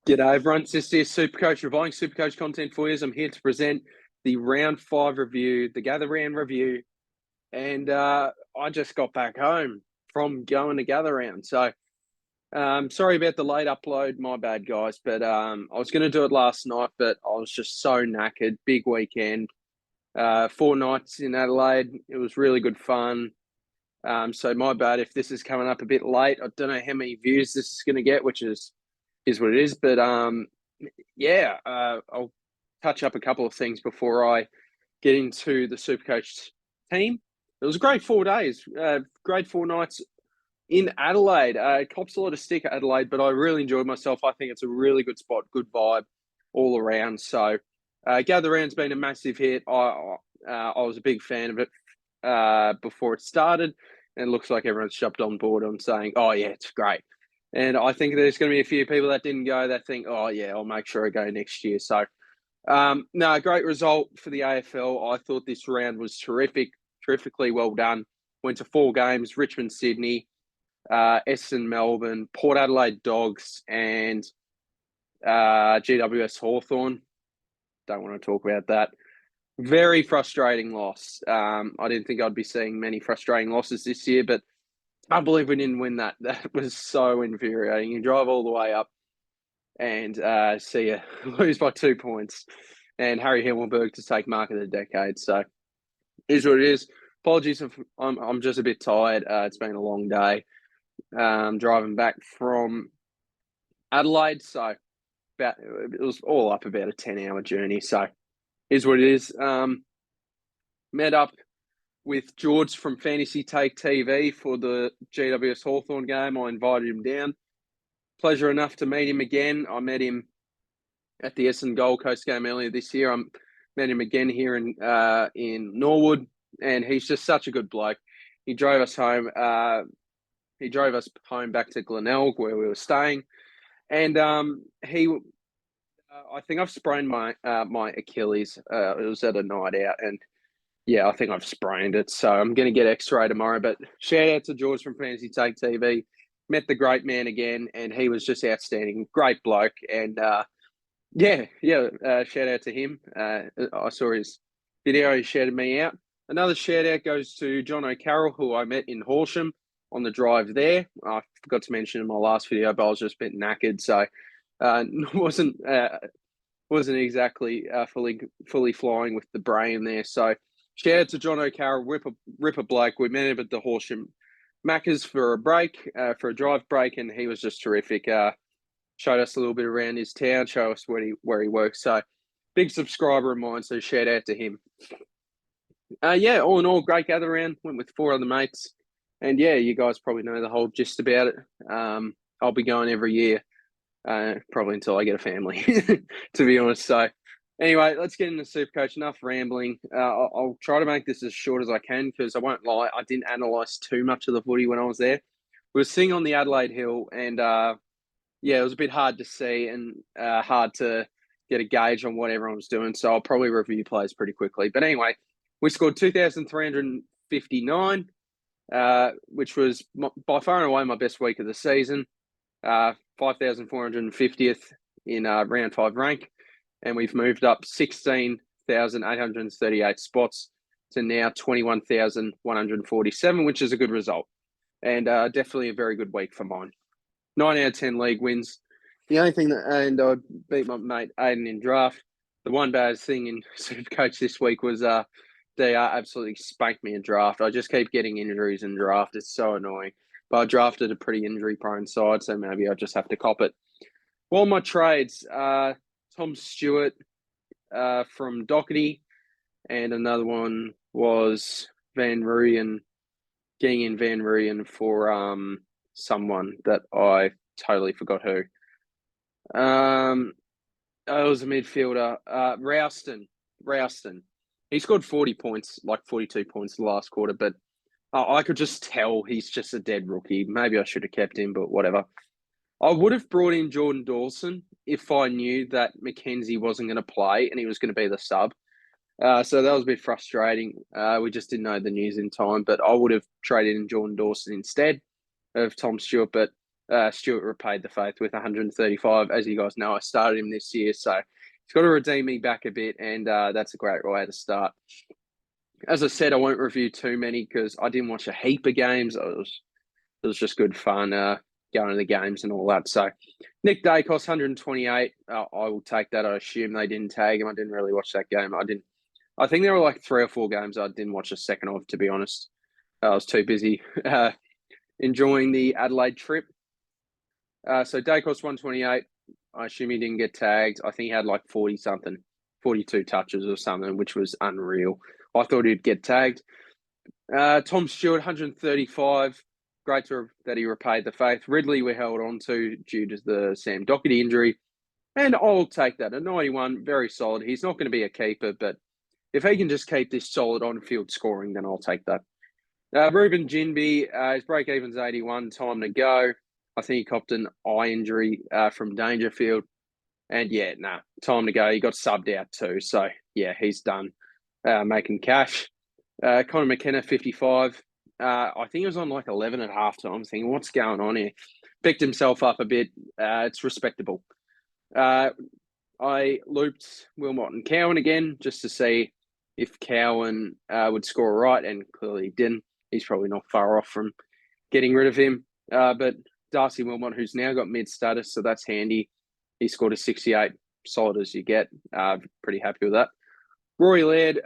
G'day everyone, it's SDS SuperCoach, providing SuperCoach content for you. I'm here to present the round 5 review, the Gather Round review, and I just got back home from going to Gather Round. So sorry about the late upload, my bad guys, but I was going to do it last night, but I was just so knackered. Big weekend, 4 nights in Adelaide. It was really good fun. So my bad if this is coming up a bit late. I don't know how many views this is going to get, which is what it is. But I'll touch up a couple of things before I get into the SuperCoach team. It was a great 4 days, great 4 nights in Adelaide. Cops a lot of stick at Adelaide, but I really enjoyed myself. I think it's a really good spot, good vibe all around. So Gather Round's been a massive hit. I was a big fan of it before it started, and it looks like everyone's jumped on board on saying, "Oh yeah, it's great." And I think there's going to be a few people that didn't go that think, "Oh yeah, I'll make sure I go next year." So, no, great result for the AFL. I thought this round was terrifically well done. Went to 4 games: Richmond, Sydney, Essendon, Melbourne, Port Adelaide Dogs, and GWS Hawthorn. Don't want to talk about that. Very frustrating loss. I didn't think I'd be seeing many frustrating losses this year, but I believe we didn't win that. That was so infuriating. You drive all the way up and see you lose by 2 points, and Harry Himmelberg to take mark of the decade. So, is what it is. Apologies if I'm just a bit tired. It's been a long day driving back from Adelaide. So, it was all up about a 10-hour journey. So, is what it is. Met up with George from Fantasy Take TV for the GWS Hawthorn game. I invited him down. Pleasure enough to meet him again. I met him at the Essendon Gold Coast game earlier this year. I met him again here in Norwood, and he's just such a good bloke. He drove us home. He drove us home back to Glenelg where we were staying, and I think I've sprained my Achilles. It was at a night out, and yeah, I think I've sprained it. So I'm going to get X-ray tomorrow. But shout out to George from Fantasy Take TV. Met the great man again, and he was just outstanding. Great bloke, and shout out to him. I saw his video. He shouted me out. Another shout out goes to John O'Carroll, who I met in Horsham on the drive there. I forgot to mention in my last video, but I was just a bit knackered, so wasn't exactly fully flying with the brain there. So shout out to John O'Carroll, ripper bloke. We met him at the Horsham Macca's for a break, for a drive break, and he was just terrific. Showed us a little bit around his town, show us where he works. So big subscriber of mine, so shout out to him. All in all, great gather round. Went with 4 other mates. And yeah, you guys probably know the whole gist about it. I'll be going every year, probably until I get a family, to be honest. So anyway, let's get into SuperCoach. Enough rambling. I'll try to make this as short as I can because I won't lie, I didn't analyse too much of the footy when I was there. We were sitting on the Adelaide Hill, and it was a bit hard to see and hard to get a gauge on what everyone was doing. So I'll probably review plays pretty quickly. But anyway, we scored 2,359, which was by far and away my best week of the season. 5,450th in round 5 rank. And we've moved up 16,838 spots to now 21,147, which is a good result. And definitely a very good week for mine. 9 out of 10 league wins. The only thing and I beat my mate Aiden in draft. The one bad thing in SuperCoach this week was they absolutely spanked me in draft. I just keep getting injuries in draft. It's so annoying. But I drafted a pretty injury-prone side, so maybe I just have to cop it. Well, my trades, Tom Stewart from Doherty, and another one was Van Rooyen, getting in Van Rooyen for someone that I totally forgot who. It was a midfielder, Rouston. He scored 40 points, like 42 points in the last quarter, but I could just tell he's just a dead rookie. Maybe I should have kept him, but whatever. I would have brought in Jordan Dawson if I knew that Mackenzie wasn't going to play and he was going to be the sub. So that was a bit frustrating. We just didn't know the news in time, but I would have traded in Jordan Dawson instead of Tom Stewart. But Stuart repaid the faith with 135. As you guys know, I started him this year, so he's got to redeem me back a bit, and that's a great way to start. As I said, I won't review too many because I didn't watch a heap of games. It was just good fun going to the games and all that. So Nick Dacos, 128. I will take that. I assume they didn't tag him. I didn't really watch that game. I think there were like 3 or 4 games I didn't watch a second of, to be honest. I was too busy enjoying the Adelaide trip. So Dacos, 128. I assume he didn't get tagged. I think he had like 40-something, 42 touches or something, which was unreal. I thought he'd get tagged. Tom Stewart, 135. Great that he repaid the faith. Ridley we held on to due to the Sam Doherty injury. And I'll take that. A 91, very solid. He's not going to be a keeper, but if he can just keep this solid on-field scoring, then I'll take that. Ruben Jinby, his break-even's 81, time to go. I think he copped an eye injury from Dangerfield. And time to go. He got subbed out too. So, he's done making cash. Connor McKenna, 55. I think it was on like 11 at halftime. I'm thinking, what's going on here? Picked himself up a bit. It's respectable. I looped Wilmot and Cowan again just to see if Cowan would score right, and clearly he didn't. He's probably not far off from getting rid of him. But Darcy Wilmot, who's now got mid status, so that's handy. He scored a 68, solid as you get. Pretty happy with that. Rory Laird,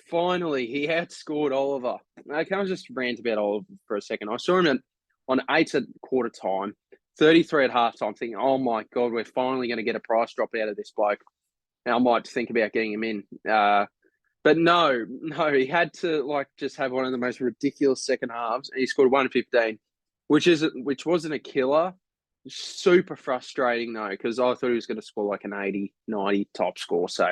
finally, he outscored Oliver. Can I just rant about Oliver for a second? I saw him on 8 at quarter time, 33 at halftime, thinking, oh my God, we're finally going to get a price drop out of this bloke. And I might think about getting him in. But no, he had to just have one of the most ridiculous second halves. And he scored 115, which wasn't a killer. Super frustrating though, because I thought he was going to score like an 80, 90 top score. So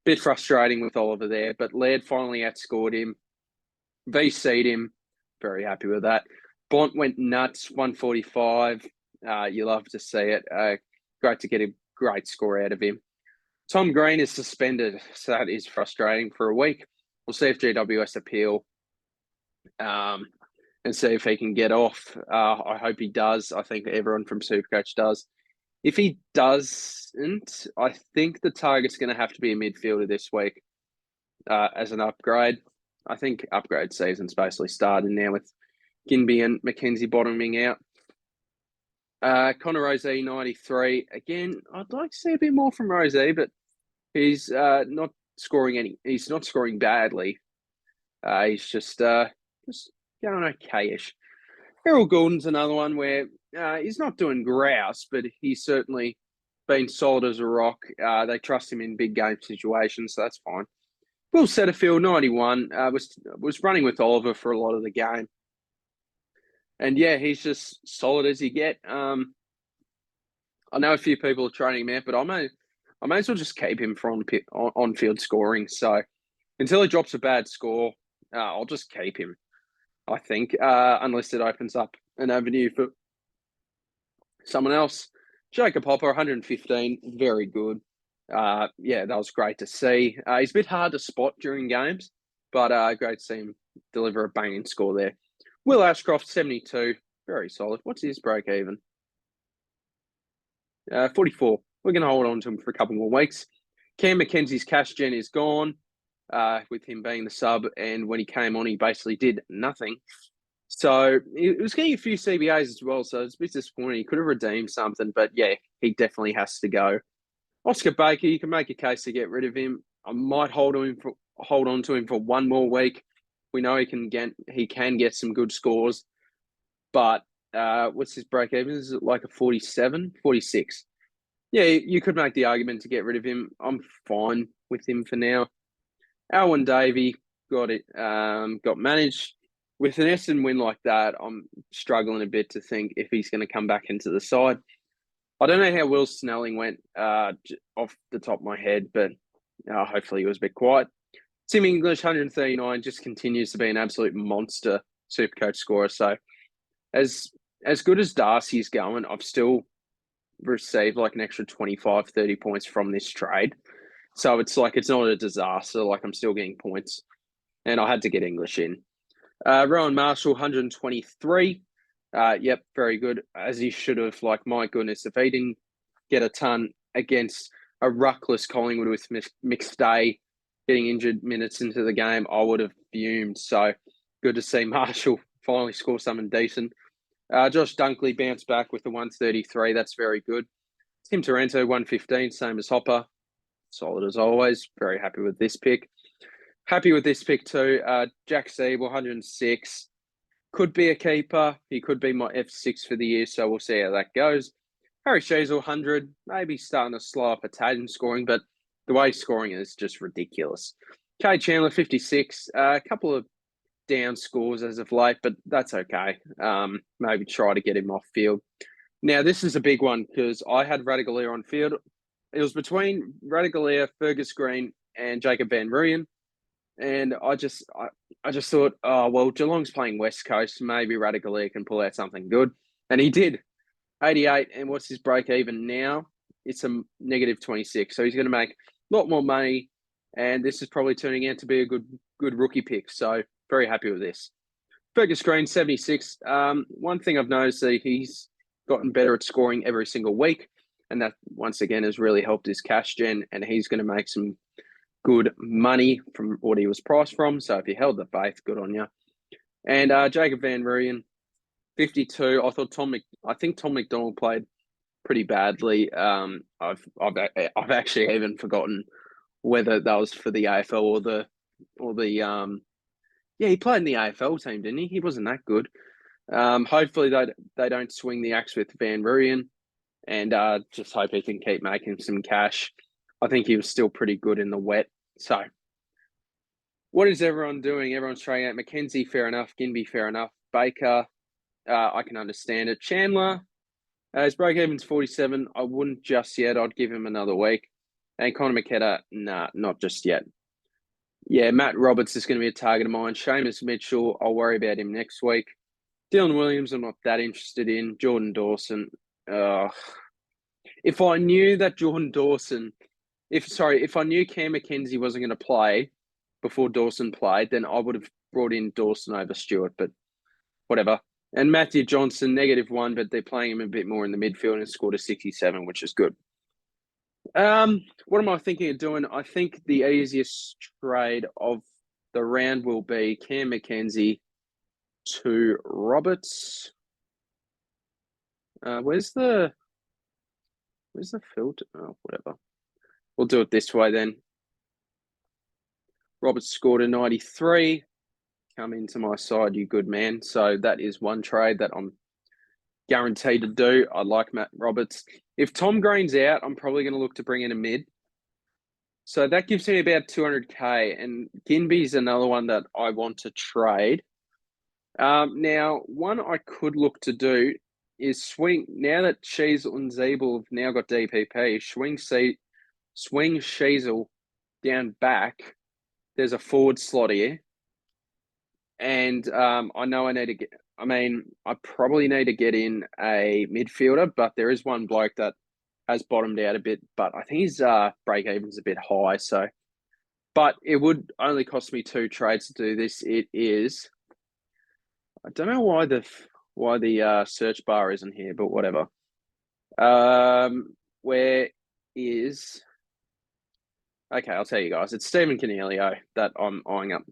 bit frustrating with Oliver there, but Laird finally outscored him. VC'd him. Very happy with that. Bont went nuts, 145. You love to see it. Great to get a great score out of him. Tom Green is suspended, so that is frustrating for a week. We'll see if GWS appeal and see if he can get off. I hope he does. I think everyone from SuperCoach does. If he doesn't, I think the target's going to have to be a midfielder this week as an upgrade. I think upgrade season's basically started now with Ginby and McKenzie bottoming out. Connor Rosey, 93. Again, I'd like to see a bit more from Rosey, but he's not scoring he's not scoring badly. He's just going okay-ish. Errol Gordon's another one where he's not doing grouse, but he's certainly been solid as a rock. They trust him in big game situations, so that's fine. Will Setterfield, 91, was running with Oliver for a lot of the game. And he's just solid as you get. I know a few people are training him out, but I may as well just keep him for on-field scoring. So until he drops a bad score, I'll just keep him, I think, unless it opens up an avenue for someone else. Jacob Hopper, 115, very good. That was great to see. He's a bit hard to spot during games, but great to see him deliver a banging score there. Will Ashcroft, 72, very solid. What's his break even? 44. We're going to hold on to him for a couple more weeks. Cam McKenzie's cash gen is gone, with him being the sub, and when he came on, he basically did nothing. So he was getting a few CBAs as well, so it's a bit disappointing. He could have redeemed something, but he definitely has to go. Oscar Baker, you can make a case to get rid of him. I might hold on to him for one more week. We know he can get some good scores, but what's his break even? Is it like a 47, 46? Yeah, you could make the argument to get rid of him. I'm fine with him for now. Alwyn Davey got managed. With an Essendon win like that, I'm struggling a bit to think if he's going to come back into the side. I don't know how Will Snelling went off the top of my head, but hopefully he was a bit quiet. Tim English, 139, just continues to be an absolute monster SuperCoach scorer. So as good as Darcy's going, I've still received like an extra 25, 30 points from this trade. So it's not a disaster. Like I'm still getting points. And I had to get English in. Rowan Marshall, 123. Yep, very good, as he should have. Like, my goodness, if he didn't get a ton against a ruckless Collingwood with McStay getting injured minutes into the game, I would have fumed. So good to see Marshall finally score something decent. Josh Dunkley bounced back with the 133. That's very good. Tim Taranto, 115, same as Hopper. Solid as always. Very happy with this pick. Happy with this pick too. Jack Siebel, 106. Could be a keeper. He could be my F6 for the year, so we'll see how that goes. Harry Sheezel, 100. Maybe starting to slow up a tad in scoring, but the way he's scoring is just ridiculous. Kay Chandler, 56. A couple of down scores as of late, but that's okay. Maybe try to get him off field. Now, this is a big one because I had Radagalier on field. It was between Radagalier, Fergus Green, and Jacob Van Rooyen. And I just thought, oh, well, Geelong's playing West Coast. Maybe Radagalier can pull out something good. And he did. 88. And what's his break even now? It's a negative 26. So he's going to make a lot more money. And this is probably turning out to be a good rookie pick. So very happy with this. Fergus Green, 76. One thing I've noticed that he's gotten better at scoring every single week. And that, once again, has really helped his cash gen. And he's going to make some good money from what he was priced from. So if you held the faith, good on you. And Jacob Van Rooyen, 52. I think Tom McDonald played pretty badly. I've actually even forgotten whether that was for the AFL or the yeah, he played in the AFL team, didn't he? He wasn't that good. Hopefully they don't swing the axe with Van Rooyen, and just hope he can keep making some cash. I think he was still pretty good in the wet. So what is everyone doing? Everyone's trying out McKenzie, fair enough. Ginby, fair enough. Baker, I can understand it. Chandler, his break-even's 47. I wouldn't just yet. I'd give him another week. And Connor McKenna, nah, not just yet. Yeah, Matt Roberts is going to be a target of mine. Seamus Mitchell, I'll worry about him next week. Dylan Williams, I'm not that interested in. Jordan Dawson. If I knew that Jordan Dawson, if I knew Cam McKenzie wasn't going to play before Dawson played, then I would have brought in Dawson over Stewart, but whatever. And Matthew Johnson, -1, but they're playing him a bit more in the midfield and scored a 67, which is good. What am I thinking of doing? I think the easiest trade of the round will be Cam McKenzie to Roberts. Where's the filter? Oh, whatever. We'll do it this way then. Roberts scored a 93. Come into my side, you good man. So that is one trade that I'm guaranteed to do. I like Matt Roberts. If Tom Green's out, I'm probably going to look to bring in a mid. So that gives me about 200K. And Ginby's another one that I want to trade. Now, one I could look to do is swing, now that Sheezel and Zeeble have now got DPP, swing Sheezel down back. There's a forward slot here. And I know I probably need to get in a midfielder, but there is one bloke that has bottomed out a bit, but I think his break even's a bit high. So, but it would only cost me 2 trades to do this. It is, I don't know why the search bar isn't here, but whatever. Where is? Okay, I'll tell you guys. It's Stephen Coniglio that I'm eyeing up.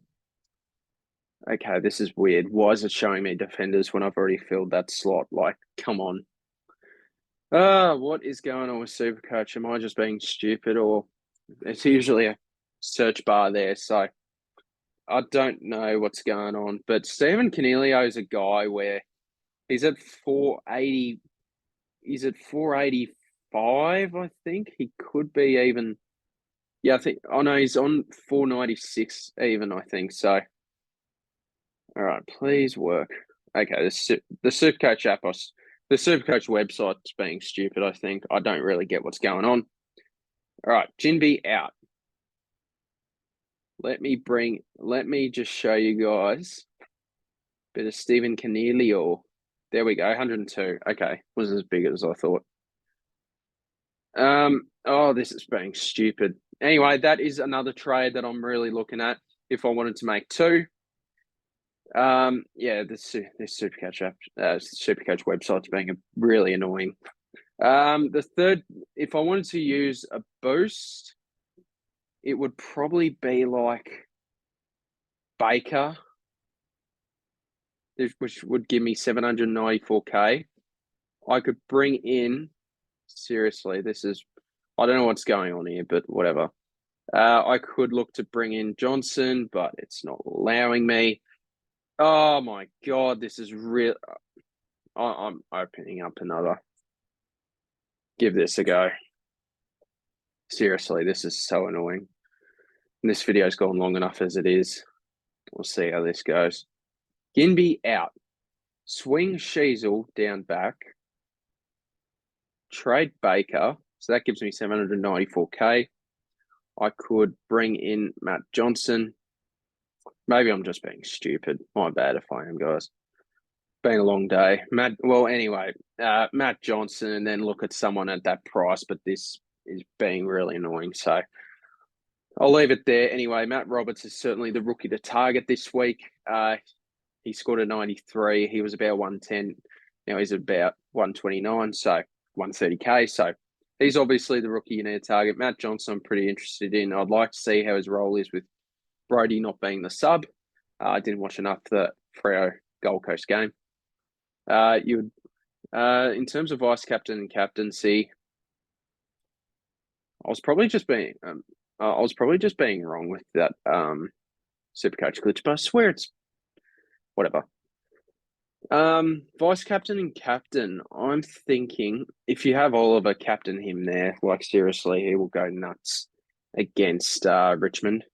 Okay, this is weird. Why is it showing me defenders when I've already filled that slot? Like, come on. What is going on with SuperCoach? Am I just being stupid, or it's usually a search bar there? So I don't know what's going on. But Stephen Coniglio is a guy where he's at 480. He's at 485, I think. He could be even. Yeah, I think. Oh no, he's on 496 even, I think. So. All right, please work. Okay, the SuperCoach app, the SuperCoach website's being stupid, I think. I don't really get what's going on. All right, Ginby out. Let me just show you guys a bit of Stephen Coniglio. There we go, 102. Okay, wasn't as big as I thought. Oh, this is being stupid. Anyway, that is another trade that I'm really looking at if I wanted to make 2. Yeah, this SuperCoach app, SuperCoach website's being really annoying. The third, if I wanted to use a boost, it would probably be like Baker, which would give me 794k. I could bring in, seriously, I don't know what's going on here, but whatever. I could look to bring in Johnson, but it's not allowing me. Oh my God, this is real. I'm opening up another. Give this a go. Seriously, this is so annoying. And this video's gone long enough as it is. We'll see how this goes. Ginby out. Swing Sheasel down back. Trade Baker. So that gives me 794k. I could bring in Matt Johnson. Maybe I'm just being stupid. My bad if I am, guys. Been a long day. Matt Johnson, and then look at someone at that price, but this is being really annoying. So I'll leave it there. Anyway, Matt Roberts is certainly the rookie to target this week. He scored a 93. He was about 110. Now he's about 129, so 130k. So he's obviously the rookie you need to target. Matt Johnson, I'm pretty interested in. I'd like to see how his role is with Brody not being the sub. I didn't watch enough of the Freo Gold Coast game. In terms of vice captain and captaincy, I was probably just being wrong with that SuperCoach glitch, but I swear it's whatever. Vice captain and captain, I'm thinking if you have Oliver captain him there, like seriously, he will go nuts against Richmond.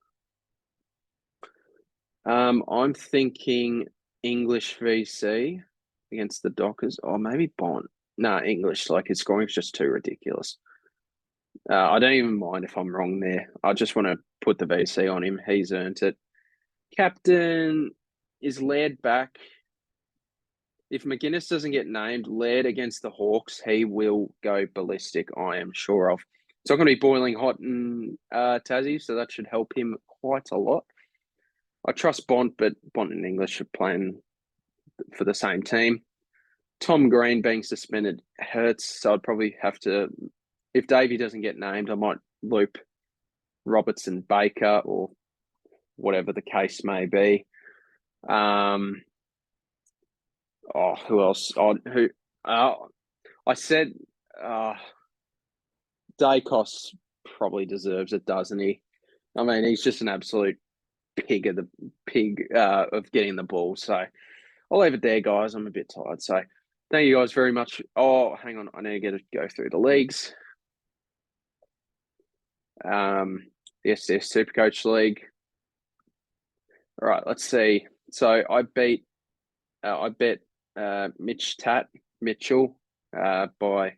I'm thinking English VC against the Dockers, or maybe Bond. No, English, like his scoring is just too ridiculous. I don't even mind if I'm wrong there. I just want to put the VC on him. He's earned it. Captain is Laird back. If McGuinness doesn't get named, Laird against the Hawks, he will go ballistic, I am sure of. It's not going to be boiling hot in Tassie, so that should help him quite a lot. I trust Bont, but Bont and English are playing for the same team. Tom Green being suspended hurts, so I'd probably have to, if Davey doesn't get named, I might loop Robertson Baker or whatever the case may be. Who else? I said Dacos probably deserves it, doesn't he? I mean, he's just an absolute pig of getting the ball. So I'll leave it there, guys. I'm a bit tired. So thank you guys very much. Oh, hang on. I need to go through the leagues. The SDS SuperCoach League. All right, let's see. So I bet Mitchell by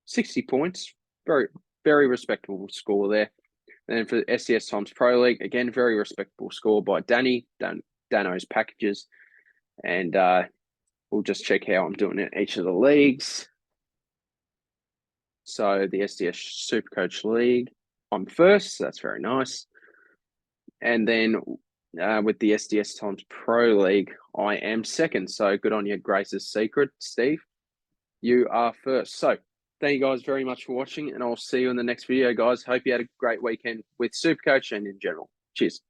60 points. Very, very respectable score there. And then for the SDS Times Pro League, again, very respectable score by Dano's Packages. And we'll just check how I'm doing in each of the leagues. So the SDS SuperCoach League, I'm first. So that's very nice. And then with the SDS Times Pro League, I am second. So good on you, Grace's Secret, Steve. You are first. So thank you guys very much for watching, and I'll see you in the next video, guys. Hope you had a great weekend with SuperCoach and in general. Cheers.